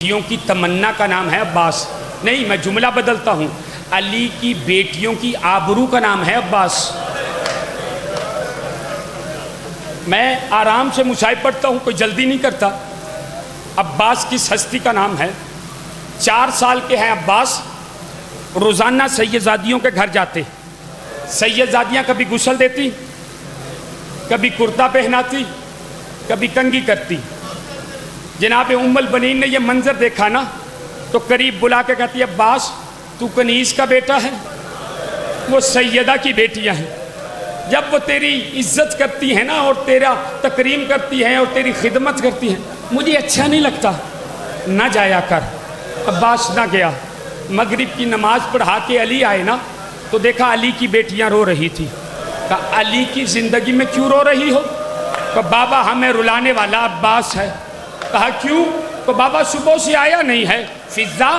بیٹیوں کی تمنا کا نام ہے عباس. نہیں، میں جملہ بدلتا ہوں. علی کی بیٹیوں کی آبرو کا نام ہے عباس. میں آرام سے مصاحب پڑھتا ہوں، کوئی جلدی نہیں کرتا. عباس کس ہستی کا نام ہے؟ 4 سال کے ہیں عباس. روزانہ سیدزادیوں کے گھر جاتے. سیدزادیاں کبھی غسل دیتی، کبھی کرتا پہناتی، کبھی کنگھی کرتی. جناب ام البنین نے یہ منظر دیکھا نا تو قریب بلا کے کہتی ہے عباس تو کنیز کا بیٹا ہے، وہ سیدہ کی بیٹیاں ہیں. جب وہ تیری عزت کرتی ہیں نا اور تیرا تکریم کرتی ہیں اور تیری خدمت کرتی ہیں، مجھے اچھا نہیں لگتا، نہ جایا کر. عباس نہ گیا. مغرب کی نماز پڑھا کے علی آئے نا تو دیکھا علی کی بیٹیاں رو رہی تھی. کہا علی کی زندگی میں کیوں رو رہی ہو؟ کہ بابا ہمیں رلانے والا عباس ہے. کہا کیوں؟ کہ بابا صبح سے آیا نہیں ہے. فضا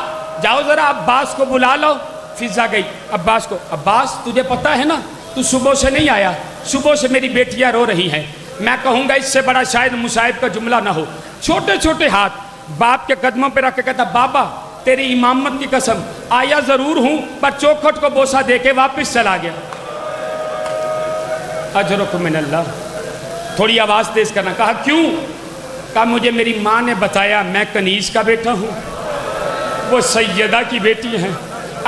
جاؤ ذرا عباس کو بلا لو. فضا گئی عباس کو. عباس تجھے پتہ ہے نا تو صبح سے نہیں آیا، صبح سے میری بیٹیاں رو رہی ہیں. میں کہوں گا اس سے بڑا شاید مصاحب کا جملہ نہ ہو. چھوٹے چھوٹے ہاتھ باپ کے قدموں پہ رکھ کے کہتا بابا تیری امامت کی قسم آیا ضرور ہوں پر چوکھٹ کو بوسہ دے کے واپس چلا گیا. اجرکم من اللہ. تھوڑی آواز تیز کرنا. کہا کیوں؟ کہا مجھے میری ماں نے بتایا میں کنیز کا بیٹا ہوں، وہ سیدہ کی بیٹی ہیں.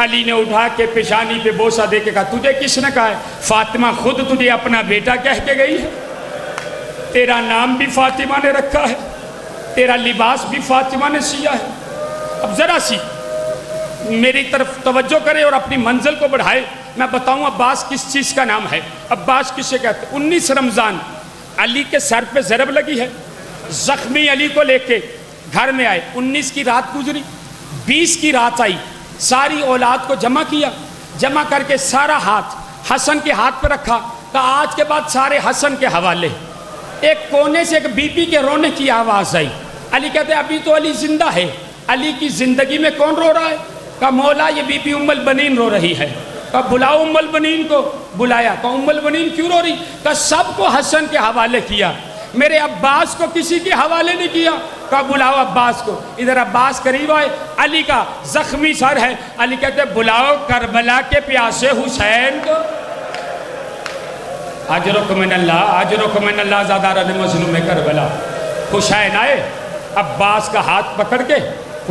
علی نے اٹھا کے پیشانی پہ بوسہ دے کے کہا تجھے کس نے کہا ہے؟ فاطمہ خود تجھے اپنا بیٹا کہہ کے گئی ہے. تیرا نام بھی فاطمہ نے رکھا ہے، تیرا لباس بھی فاطمہ نے سیا ہے. اب ذرا سی میری طرف توجہ کرے اور اپنی منزل کو بڑھائے. میں بتاؤں عباس کس چیز کا نام ہے. عباس کسے کہتے ہیں؟ 19 رمضان علی کے سر پہ ضرب لگی ہے. زخمی علی کو لے کے گھر میں آئے. 19 کی رات گزری، 20 کی رات آئی. ساری اولاد کو جمع کیا، جمع کر کے سارا ہاتھ حسن کے ہاتھ پہ رکھا. کہا آج کے بعد سارے حسن کے حوالے. ایک کونے سے ایک بی بی کے رونے کی آواز آئی. علی کہتے ہیں ابھی تو علی زندہ ہے، علی کی زندگی میں کون رو رہا ہے؟ کہا مولا یہ بی بی ام البنین رو رہی ہے. کہا بلاؤ ام البنین کو. بلایا. کہا ام البنین کیوں رو رہی؟ کہا سب کو حسن کے حوالے کیا، میرے عباس کو کسی کے حوالے نہیں کیا. کہا بلاؤ عباس کو. ادھر عباس قریب آئے. علی کا زخمی سر ہے. علی کہتے بلاؤ کربلا کے پیاسے حسین کو. اجرکم من اللہ، اجرکم من اللہ زاداران مظلوم کربلا. حسین آئے، عباس کا ہاتھ پکڑ کے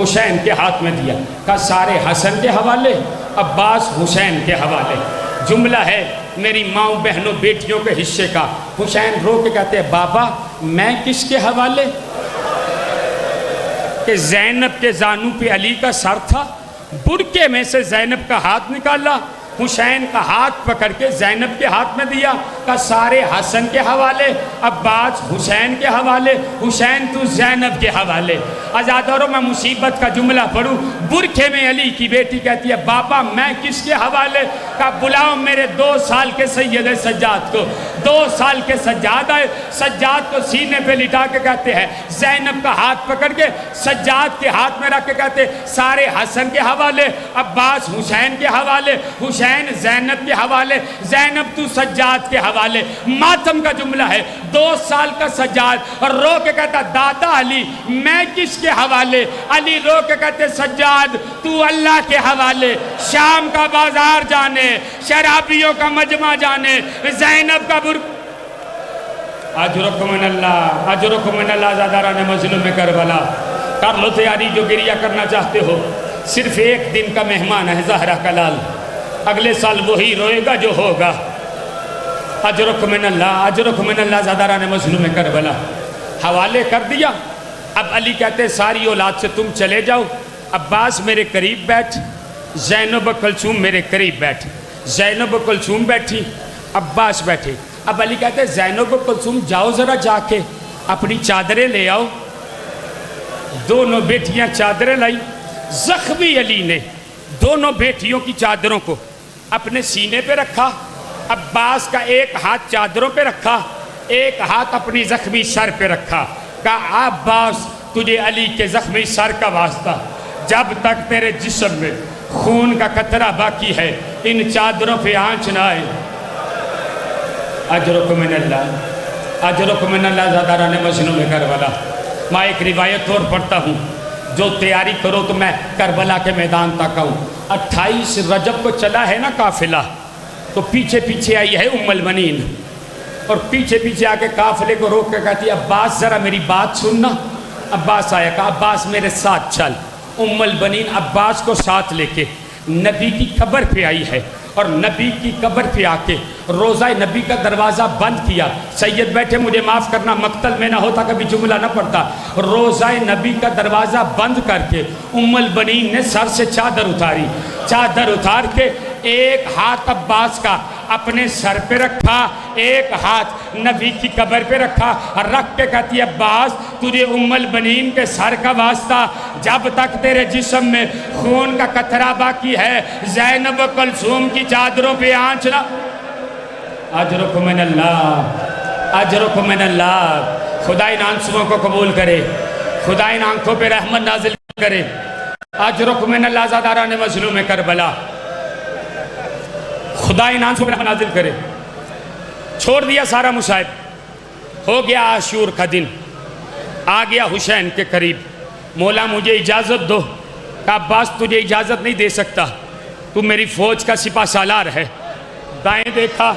حسین کے ہاتھ میں دیا. کہا سارے حسن کے حوالے، عباس حسین کے حوالے. جملہ ہے میری ماؤں بہنوں بیٹیوں کے حصے کا. حسین رو کے کہتے ہیں بابا میں کس کے حوالے؟ کہ زینب کے زانو پہ علی کا سر تھا، برقعے میں سے زینب کا ہاتھ نکالا، حسین کا ہاتھ پکڑ کے زینب کے ہاتھ میں دیا. کہ سارے حسن کے حوالے، عباس حسین کے حوالے، حسین تو زینب کے حوالے. آزاداروں میں مصیبت کا جملہ پڑھوں. برقعے میں علی کی بیٹی کہتی ہے بابا میں کس کے حوالے؟ کہا بلاؤ میرے 2 سال کے سید سجاد کو. 2 سال کے سجاد آئے. سجاد کو سینے پہ لٹا کے کہتے ہیں زینب کا ہاتھ پکڑ کے سجاد کے ہاتھ میں رکھ کے کہتے سارے حسن کے حوالے، عباس حسین کے حوالے، حسین زینب کے حوالے، زینب تو سجاد کے حوالے. ماتم کا جملہ ہے. 2 سال کا سجاد اور رو کے کہتا دادا علی میں کس کے حوالے؟ علی رو کے کہتے سجاد تو اللہ کے حوالے. شام کا بازار جانے، شرابیوں کا مجمع جانے، زینب کا اجرکم من اللہ، اجرکم من اللہ زاداران مظلوم کربلا. کر لو تیاری جو گریہ کرنا چاہتے ہو. صرف 1 دن کا مہمان ہے زہرا کا لال، اگلے سال وہی روئے گا جو ہوگا. اجرکم من اللہ، اجرکم من اللہ زاداران مظلوم کربلا. حوالے کر دیا. اب علی کہتے ساری اولاد سے تم چلے جاؤ. عباس میرے قریب بیٹھ، زینب و کلثوم میرے قریب بیٹھ. زینب و کلثوم بیٹھی، عباس بیٹھے. اب علی کہتے زینب و کلثوم جاؤ ذرا جا کے اپنی چادریں لے آؤ. دونوں بیٹیاں چادریں لائی. زخمی علی نے دونوں بیٹیوں کی چادروں کو اپنے سینے پہ رکھا. عباس کا ایک ہاتھ چادروں پہ رکھا، ایک ہاتھ اپنی زخمی سر پہ رکھا. کہا عباس تجھے علی کے زخمی سر کا واسطہ، جب تک تیرے جسم میں خون کا قطرہ باقی ہے ان چادروں پہ آنچ نہ آئے. اجرکم من اللہ، اجرکم من اللہ زاداران مظلوم کربلا. میں ایک روایت اور پڑھتا ہوں. جو تیاری کرو تو میں کربلا کے میدان تک آؤں۔ 28 رجب کو چلا ہے نا قافلہ، تو پیچھے پیچھے آئی ہے ام المنین، اور پیچھے پیچھے آ کے قافلے کو روک کے کہتی ہے عباس ذرا میری بات سننا۔ عباس آیا، کہا عباس میرے ساتھ چل۔ ام البنین عباس کو ساتھ لے کے نبی کی قبر پہ آئی ہے، اور نبی کی قبر پہ آ کے روضہ نبی کا دروازہ بند کیا۔ سید بیٹھے مجھے معاف کرنا، مقتل میں نہ ہوتا کبھی جملہ نہ پڑتا۔ روضہ نبی کا دروازہ بند کر کے ام البنین نے سر سے چادر اتاری، چادر اتار کے ایک ہاتھ عباس کا اپنے سر پہ رکھا، ایک ہاتھ نبی کی قبر پہ رکھا، رکھ کے کہتی ہے عباس تجھے ام البنین کے سر کا واسطہ، جب تک تیرے جسم میں خون کا قطرہ باقی ہے زینب و کلثوم کی چادروں پہ آنچ نہ۔ اجرکم من اللہ، اجرکم من اللہ۔ خدا ان آنسوؤں کو قبول کرے، خدا ان آنکھوں پہ رحمت نازل کرے۔ اجرکم من اللہ زاداران مظلوم کربلا، خدا ان آنسوؤں پہ رحمت نازل کرے۔ چھوڑ دیا سارا مصائب، ہو گیا عاشور کا دن، آ گیا حسین کے قریب۔ مولا مجھے اجازت دو، کہ عباس تجھے اجازت نہیں دے سکتا، تو میری فوج کا سپہ سالار ہے۔ دائیں دیکھا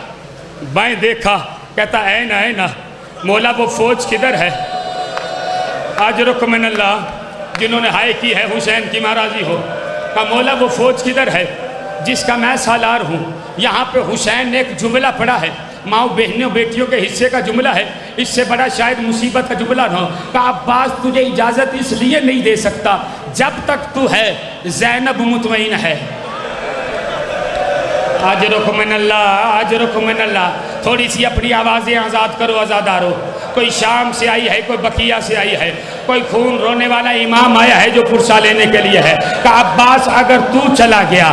بائیں دیکھا، کہتا اے نا مولا وہ فوج کدھر ہے؟ اجرکم من اللہ، جنہوں نے ہائے کی ہے حسین کی مہاراضی ہو، کہا مولا وہ فوج کدھر ہے جس کا میں سالار ہوں؟ یہاں پہ حسین نے ایک جملہ پڑھا ہے، ماؤں بہنوں بیٹیوں کے حصے کا جملہ ہے، اس سے بڑا شاید مصیبت کا جملہ نہ ہو۔ کہا عباس تجھے اجازت اس لیے نہیں دے سکتا جب تک تو ہے زینب مطمئن ہے۔ اجرکم من اللہ، اجرکم من اللہ۔ تھوڑی سی اپنی آوازیں آزاد کرو عزادارو۔ کوئی شام سے آئی ہے، کوئی بقیہ سے آئی ہے، کوئی خون رونے والا امام آیا ہے جو پرسہ لینے کے لیے ہے۔ کہا عباس اگر تو چلا گیا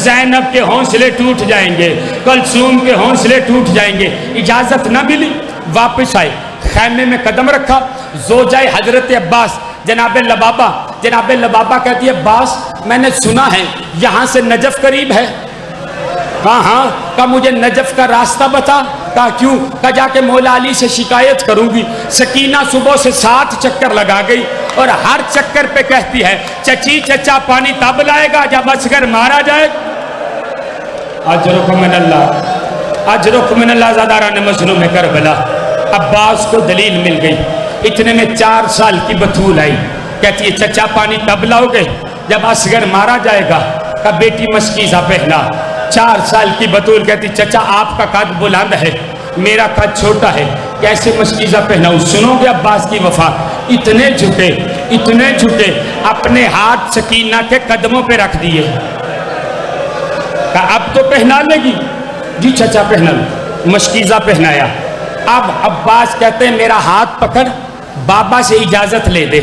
زینب کے حوصلے ٹوٹ جائیں گے، کلثوم کے حوصلے ٹوٹ جائیں گے۔ اجازت نہ ملی، واپس آئے، خیمے میں قدم رکھا۔ زوجہ حضرت عباس جناب لبابہ کہتی ہے عباس میں نے سنا ہے یہاں سے نجف قریب ہے۔ ہاں، کہا مجھے نجف کا راستہ بتا۔ کہا کیوں؟ کہا جا کے مولا علی سے شکایت کروں گی۔ سکینہ صبح سے 7 چکر لگا گئی، اور ہر چکر پہ کہتی ہے چچی چچا پانی تب لائے گا جب اصغر مارا جائے۔ اجرکم من اللہ، اجرکم من اللہ زاداران مظلوم کربلا۔ عباس کو دلیل مل گئی، اتنے میں 4 سال کی بطول آئی، کہتی ہے چچا پانی تب لاؤ گے جب اصغر مارا جائے گا۔ کہا بیٹی مشکیزہ پہنا۔ 4 سال کی بطول کہتی چچا آپ کا قد بلند ہے، میرا قد چھوٹا ہے، کیسے مشکیزہ پہناؤں؟ سنو گے عباس کی وفا؟ اتنے جھکے اپنے ہاتھ سکینہ کے قدموں پہ رکھ دیے۔ کہا اب تو پہنا لے گی؟ جی چچا پہنا لو۔ مشکیزہ پہنایا۔ اب عباس کہتے ہیں میرا ہاتھ پکڑ، بابا سے اجازت لے دے۔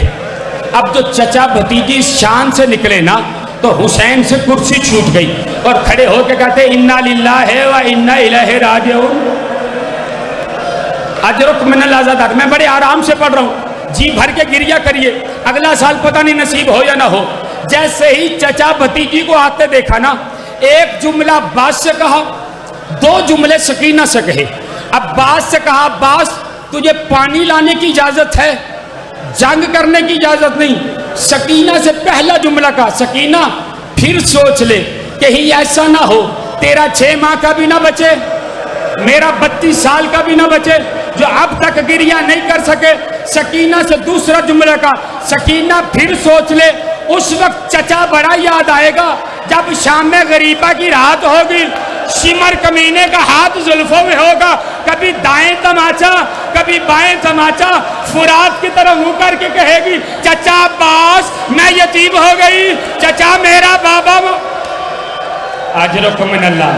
اب جو چچا بھتیجی شان سے نکلے نا تو حسین سے کرسی چھوٹ گئی، اور کھڑے ہو کے کہتے انا للہ و انا الیہ راجعون۔ اجرکم من اللہ زادہ، میں بڑے آرام سے پڑھ رہا ہوں، جی بھر کے گریہ کریے، اگلا سال پتہ نہیں نصیب ہو یا نہ ہو۔ جیسے ہی چچا بھتیجی کو آتے دیکھا نا، ایک جملہ عباس سے کہا، 2 جملے سکینہ سے کہے۔ عباس سے کہا عباس تجھے پانی لانے کی اجازت ہے، جنگ کرنے کی اجازت نہیں۔ سکینہ سے پہلا جملہ کہا سکینہ پھر سوچ لے، کہیں ایسا نہ ہو تیرا 6 ماہ کا بھی نہ بچے، میرا 32 سال کا بھی نہ بچے، جو اب تک گریہ نہیں کر سکے۔ سکینہ سے دوسرا جملہ کہا سکینہ پھر سوچ لے، اس وقت چچا بڑا یاد آئے گا جب شام میں غریبہ کی رات ہوگی، شمر کمینے کا ہاتھ زلفوں میں ہوگا، کبھی دائیں تماچا کبھی بائیں تماچا، فرات کی طرف منہ کر کے کہے گی چچا عباس میں یتیم ہو گئی، چچا میرا بابا۔ اجرکم من اللہ،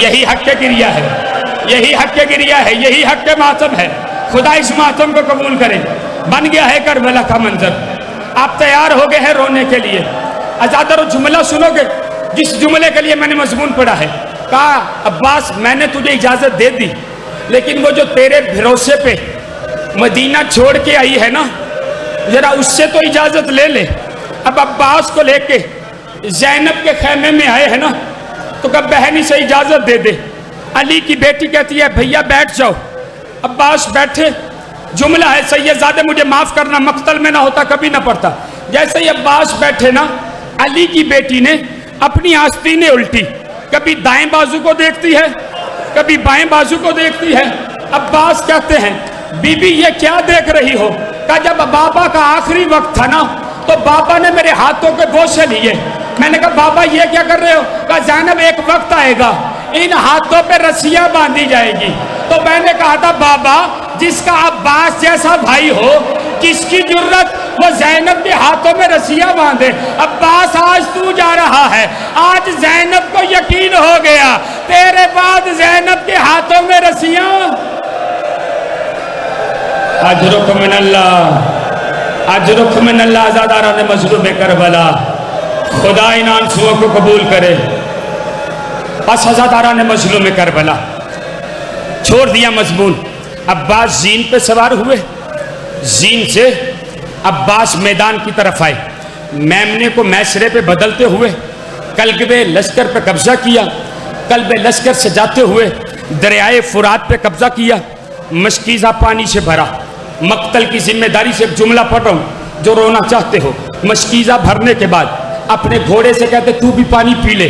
یہی حق گریہ ہے، یہی حق گریہ ہے، یہی حق ماتم ہے۔ خدا اس ماتم کو قبول کرے۔ بن گیا ہے کربلا کا منظر، آپ تیار ہو گئے ہیں رونے کے لیے۔ آزادارو جملہ سنو گے جس جملے کے لیے میں نے مضمون پڑھا ہے۔ کہا عباس میں نے تجھے اجازت دے دی، لیکن وہ جو تیرے بھروسے پہ مدینہ چھوڑ کے آئی ہے نا، ذرا اس سے تو اجازت لے لے۔ اب عباس کو لے کے زینب کے خیمے میں آئے ہیں نا، تو کہا بہنی سے اجازت دے دے۔ علی کی بیٹی کہتی ہے بھیا بیٹھ جاؤ۔ عباس بیٹھے، جملہ ہے سید زادے مجھے معاف کرنا، مقتل میں نہ ہوتا کبھی نہ پڑتا۔ جیسے ہی عباس بیٹھے نا، علی کی بیٹی نے اپنی آستینیں الٹی، کبھی دائیں بازو کو دیکھتی ہے، کبھی بائیں بازو کو دیکھتی ہے۔ عباس کہتے ہیں بی بی یہ کیا دیکھ رہی ہو؟ کہا جب بابا کا آخری وقت تھا نا تو بابا نے میرے ہاتھوں کے بوسے لیے، میں نے کہا بابا یہ کیا کر رہے ہو؟ کہا زینب ایک وقت آئے گا ان ہاتھوں پہ رسیاں باندھی جائے گی۔ تو میں نے کہا تھا بابا جس کا عباس جیسا بھائی ہو کس کی جرت وہ زینب کے ہاتھوں میں رسیاں باندھے؟ عباس آج تو جا رہا ہے، آج زینب کو یقین ہو گیا تیرے بعد زینب کے ہاتھوں میں رسیاں۔ اجرک من اللہ، اجرک من اللہ، آزاداران مظلوم کربلا، خدا ان آنسوؤں کو قبول کرے۔ بس آزاداران مظلوم کربلا چھوڑ دیا مضمون۔ عباس زین پہ سوار ہوئے، زین سے عباس میدان کی طرف آئے، میمنے کو میسرے پہ بدلتے ہوئے قلب لشکر پہ قبضہ کیا، قلب لشکر سے جاتے ہوئے دریائے فرات پہ قبضہ کیا، مشکیزہ پانی سے بھرا۔ مقتل کی ذمہ داری سے ایک جملہ پڑھ رہا ہوں جو رونا چاہتے ہو۔ مشکیزہ بھرنے کے بعد اپنے گھوڑے سے کہتے تو بھی پانی پی لے،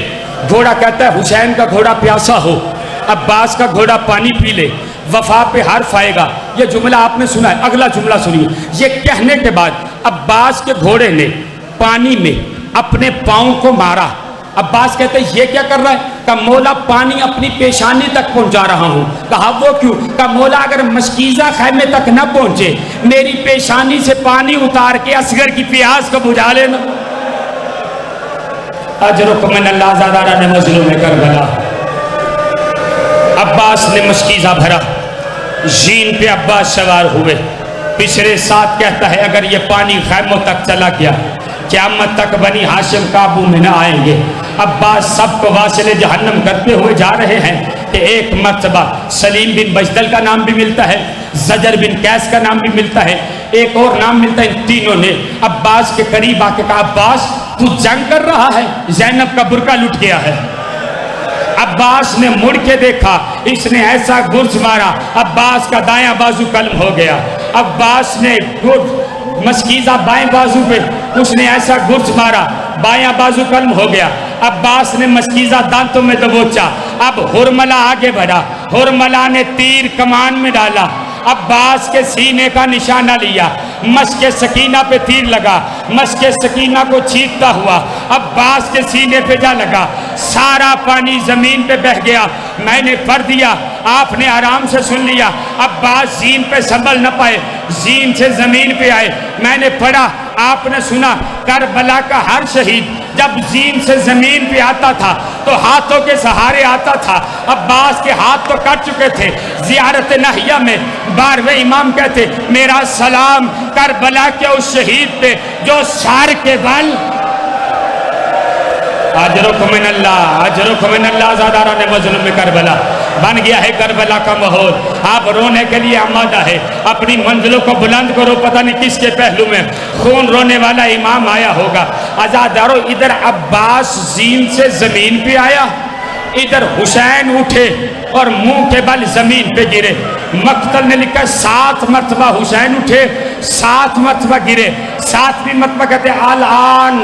گھوڑا کہتا ہے حسین کا گھوڑا پیاسا ہو، عباس کا گھوڑا پانی پی لے، وفا پہ حرف آئے گا۔ یہ جملہ آپ نے سنا ہے، اگلا جملہ سنیے۔ یہ کہنے کے بعد عباس کے گھوڑے نے پانی میں اپنے پاؤں کو مارا۔ عباس کہتے ہیں یہ کیا کر رہا ہے؟ کہا مولا پانی اپنی پیشانی تک پہنچا رہا ہوں۔ کہا وہ کیوں؟ کہا مولا اگر مشکیزہ خیمے تک نہ پہنچے میری پیشانی سے پانی اتار کے اصغر کی پیاس کو بجھا لینا۔ اجرک من اللہ، آزاداران مظلوم کربلا۔ عباس نے مشکیزہ بھرا، زین پہ عباس سوار ہوئے۔ پچھلے ساتھ کہتا ہے اگر یہ پانی خیموں تک چلا گیا قیامت تک بنی ہاشم قابو میں نہ آئیں گے۔ عباس سب کو واصل جہنم کرتے ہوئے جا رہے ہیں کہ ایک مرتبہ سلیم بن بجدل کا نام بھی ملتا ہے، زجر بن قیس کا نام بھی ملتا ہے، ایک اور نام ملتا ہے۔ ان تینوں نے عباس کے قریب آ کے کہا عباس تو جنگ کر رہا ہے، زینب کا برقع لٹ گیا ہے۔ عباس نے مڑ کے دیکھا، اس نے ایسا گرز مارا عباس کا دایاں بازو قلم ہو گیا۔ عباس نے مشکیزہ بائیں بازو پہ اس نے ایسا گرز مارا بایاں بازو قلم ہو گیا۔ عباس نے مشکیزہ دانتوں میں دبوچا، اب ہرملہ آگے بڑھا، ہرملہ نے تیر کمان میں ڈالا، عباس کے سینے کا نشانہ لیا، مشک سکینہ پہ تیر لگا، مشک سکینہ کو چیرتا ہوا عباس کے سینے پہ جا لگا، سارا پانی زمین پہ بہہ گیا۔ میں نے پڑھ دیا، آپ نے آرام سے سن لیا۔ عباس زین پہ سنبھل نہ پائے، زین سے زمین پہ آئے۔ میں نے پڑھا، آپ نے سنا، کربلا کا ہر شہید جب زین سے زمین پہ آتا تھا تو ہاتھوں کے سہارے آتا تھا۔ عباس کے ہاتھ تو کٹ چکے تھے۔ زیارت نہیہ میں 12ویں امام کہتے میرا سلام کربلا کے اس شہید پہ جو سار کے بل۔ اجرک من اللہ، اجرک من اللہ، آزاداران مظلوم کربلا۔ بن گیا ہے کربلا کا ماحول، آپ رونے کے لیے آمادہ ہے۔ اپنی منزلوں کو بلند کرو، پتہ نہیں کس کے پہلو میں خون رونے والا امام آیا ہوگا۔ آزادارو ادھر عباس زین سے زمین پہ آیا، ادھر حسین اٹھے اور منہ کے بل زمین پہ گرے۔ مقتل نے لکھا 7 مرتبہ حسین اٹھے، 7 مرتبہ گرے، 7ویں مرتبہ کہتے الان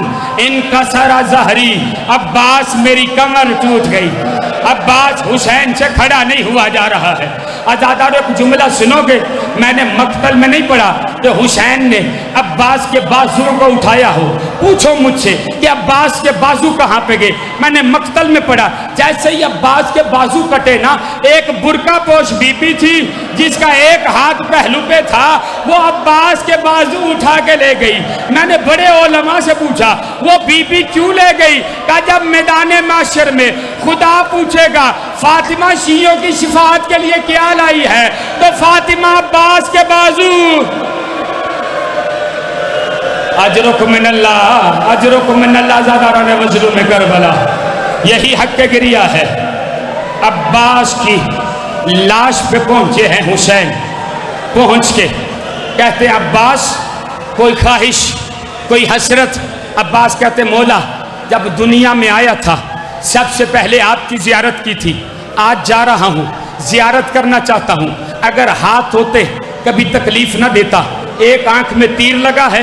انکسر ظہری، عباس میری کمر ٹوٹ گئی۔ عباس حسین سے کھڑا نہیں ہوا جا رہا ہے۔ آزادارو ایک جملہ سنو گے، میں نے مقتل میں نہیں پڑھا کہ حسین نے عباس کے بازو کو اٹھایا ہو۔ پوچھو مجھ سے کہ عباس کے بازو کہاں پہ گئے، میں نے مقتل میں پڑھا جیسے ہی عباس کے بازو کٹے نا، ایک برقع پوش بی بی تھی جس کا ایک ہاتھ پہلو پہ تھا، وہ عباس کے بازو اٹھا کے لے گئی۔ میں نے بڑے علماء سے پوچھا وہ بی بی کیوں لے گئی؟ کہا جب میدان معاشر میں خدا پوچھے گا فاطمہ شیعوں کی شفاعت کے لیے کیا لائی ہے تو فاطمہ عباس کے بازو۔ اجرک من اللہ، اجرک من اللہ، آزاداران مظلوم کربلا۔ یہی حق کے گریہ ہے۔ عباس کی لاش پہ پہنچے ہیں حسین، پہنچ کے کہتے عباس کوئی خواہش، کوئی حسرت؟ عباس کہتے مولا جب دنیا میں آیا تھا سب سے پہلے آپ کی زیارت کی تھی، آج جا رہا ہوں زیارت کرنا چاہتا ہوں، اگر ہاتھ ہوتے کبھی تکلیف نہ دیتا۔ ایک آنکھ میں تیر لگا ہے،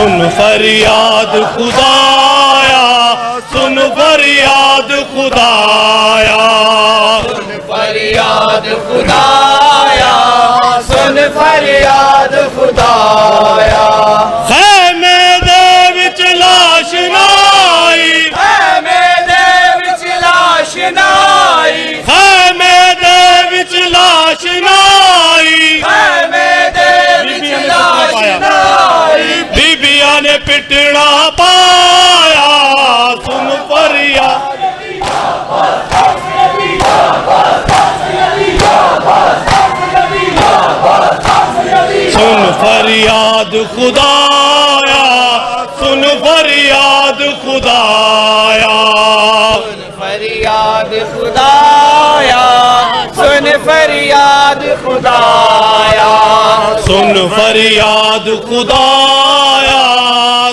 سن فریاد خدایا سن فریاد خدایا سن فریاد خدایا سن فریاد خدایا خیمے دے وچ لاش نائی خیمے دے وچ لاش نائی خیمے دے وچ لاش نائی خیمے دے وچ لاش نائی بیبیاں نے پٹنا پایا سن فریاد سن فریاد خدایا سن فریاد خدایا سن فریاد خدایا سن فریاد خدایا سن فریاد خدایا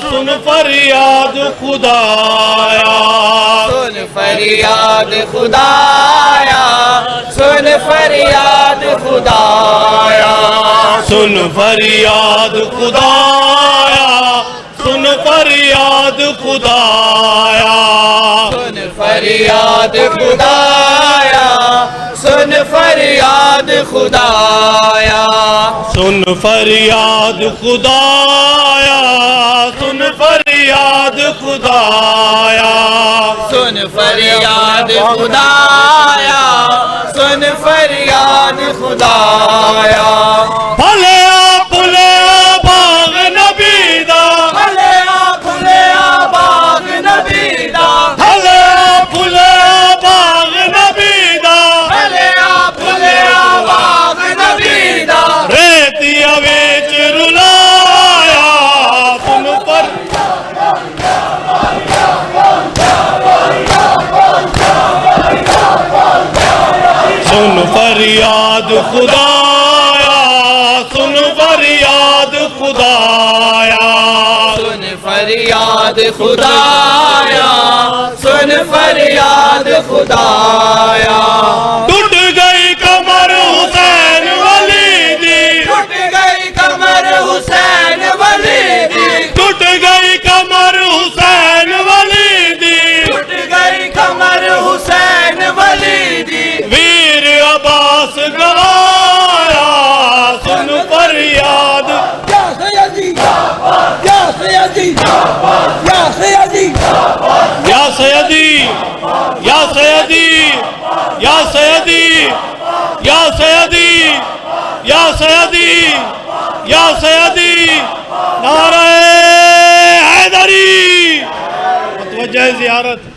سن فریاد خدایا سن فریاد خدایا سن فریاد خدایا سن فریاد خدایا سن فریاد خدایا سن فریاد خدایا سن فریاد خدایا سن فریاد خدایا سن فریاد خدایا سن فریاد خدایا سن فریاد خدایا پھلیا پھلیا باغ نبی دا پھلیا پھلیا باغ نبی دا پھلیا پھلیا باغ نبی دا پھلیا پھلیا باغ نبی دا ریتیا ویچ رلایا سن پر سن فریاد خدایا سن فریاد خدایا سن فریاد خدایا سن فریاد خدایا ٹوٹ گئی کمر حسین ولی دی ٹوٹ گئی کمر حسین ولی دی ٹوٹ گئی کمر حسین ولی دی ٹوٹ گئی کمر حسین ولی دی ویر عباس گوایا سن فریاد یا سیدی یا سیدی یا سیدی یا سیدی یا سیدی یا سیدی یا سیدی یا سیدی یا سیدی نعرہ حیدری متوجہ زیارت